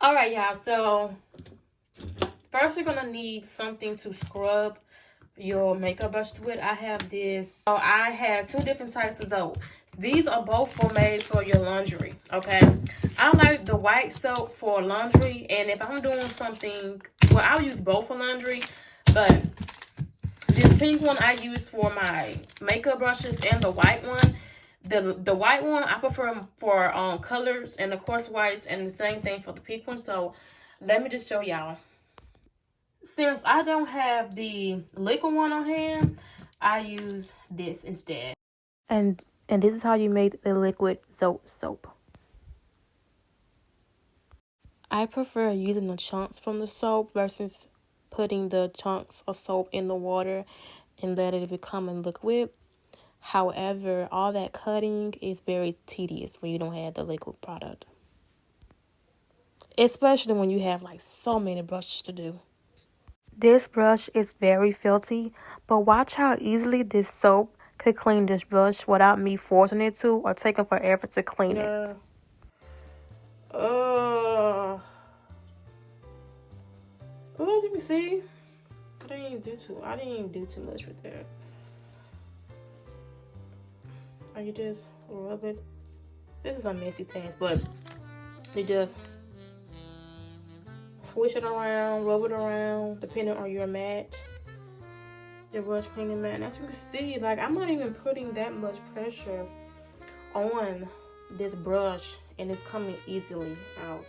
All right, y'all. So first, you're gonna need something to scrub your makeup brushes with. I have this. So I have two different types of soap. These are both made for your laundry. Okay, I like the white soap for laundry, and if I'm doing something, well, I'll use both for laundry, but this pink one I use for my makeup brushes, and the white one. The white one I prefer for colors and the coarse whites, and the same thing for the pink one. So let me just show y'all. Since I don't have the liquid one on hand, I use this instead. And this is how you make the liquid Zote soap. I prefer using the chunks from the soap versus putting the chunks of soap in the water and let it become a liquid. However, all that cutting is very tedious when you don't have the liquid product. Especially when you have like so many brushes to do. This brush is very filthy, but watch how easily this soap could clean this brush without me forcing it to or taking forever to clean it. As you can see, I didn't even do too much with that. And you just rub it. This is a messy task, but you just swish it around, rub it around, depending on your match. Your brush cleaning mat. And as you can see, like, I'm not even putting that much pressure on this brush, and it's coming easily out.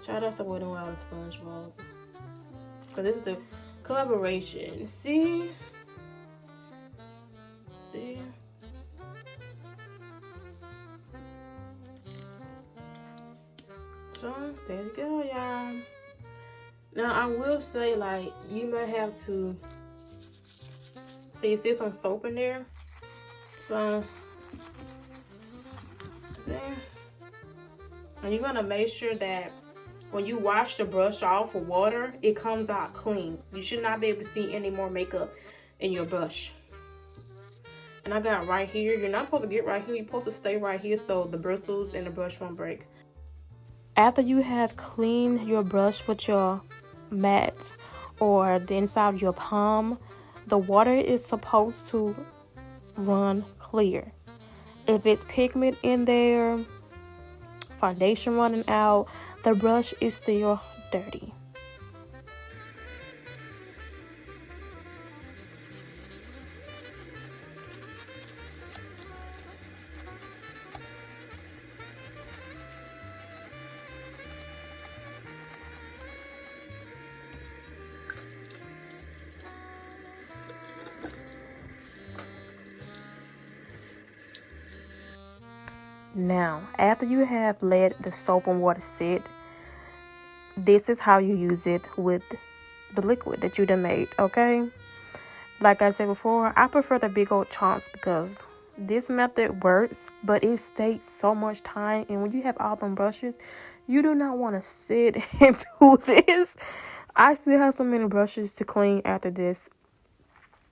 Shout out to Wet n Wild and SpongeBob, because this is the collaboration. See? So there you go, y'all. Now I will say, like, you may have to see, you see some soap in there. So see, and you're gonna make sure that when you wash the brush off with water, it comes out clean. You should not be able to see any more makeup in your brush. And I got right here. You're not supposed to get right here. You're supposed to stay right here so the bristles and the brush won't break. After you have cleaned your brush with your mat or the inside of your palm, the water is supposed to run clear. If it's pigment in there, foundation running out, the brush is still dirty. Now, after you have let the soap and water sit, this is how you use it with the liquid that you done made, okay? Like I said before, I prefer the big old chunks because this method works, but it takes so much time. And when you have all them brushes, you do not want to sit and do this. I still have so many brushes to clean after this.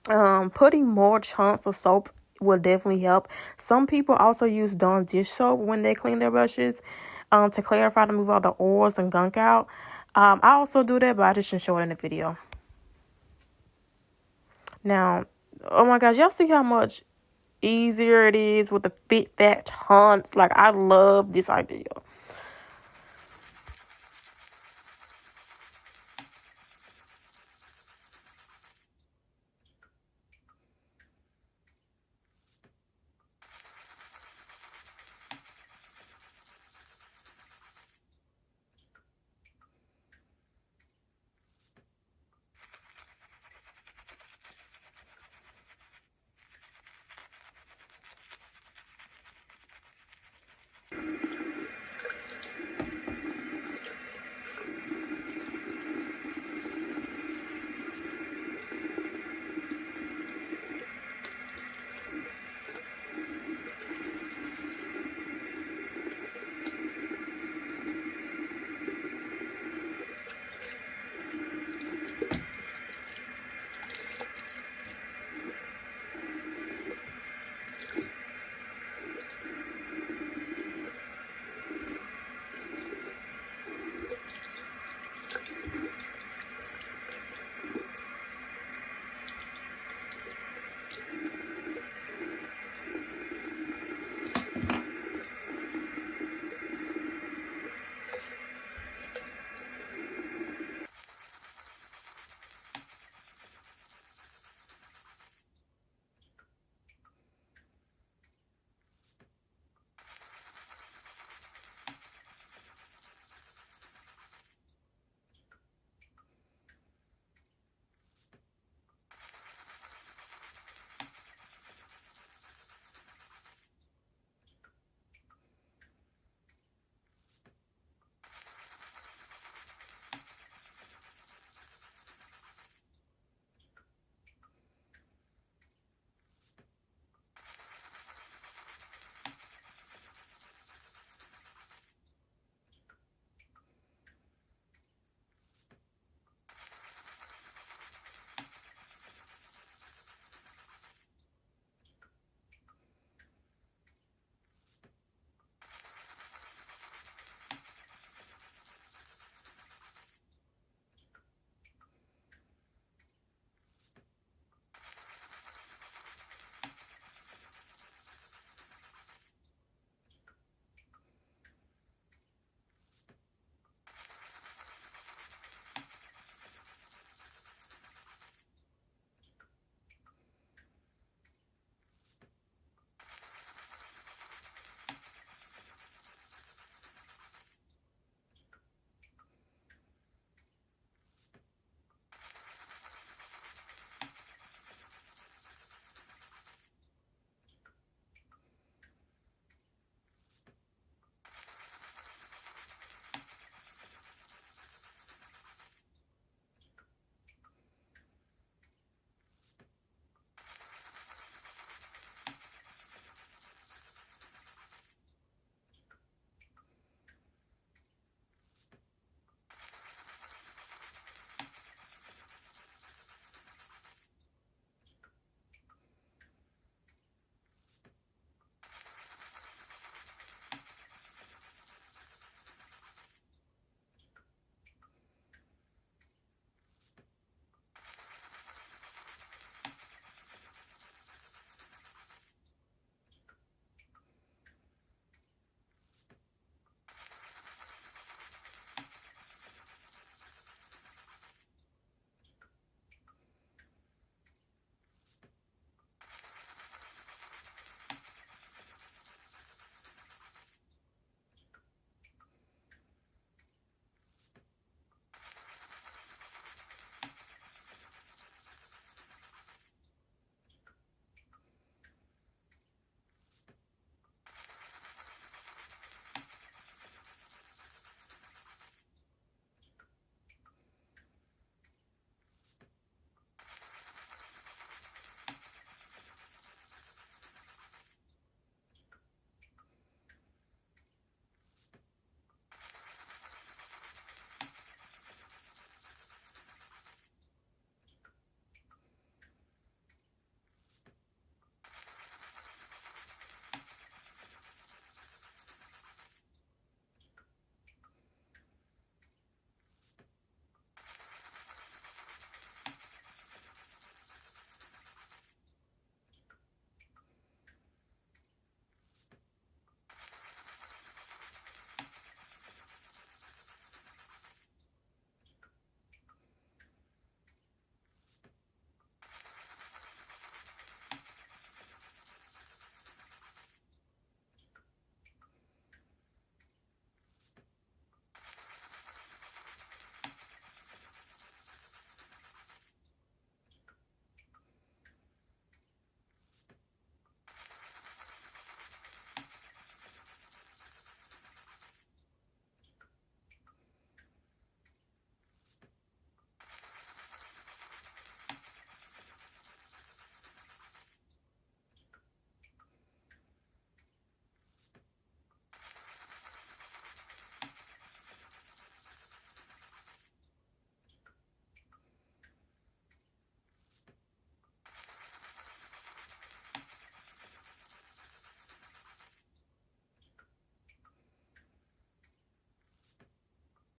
Putting more chunks of soap will definitely help. Some people also use Dawn dish soap when they clean their brushes to clarify, to move all the oils and gunk out. I also do that, but I just didn't show it in the video. Now, oh my gosh, y'all see how much easier it is with the fit fat chunks? Like, I love this idea.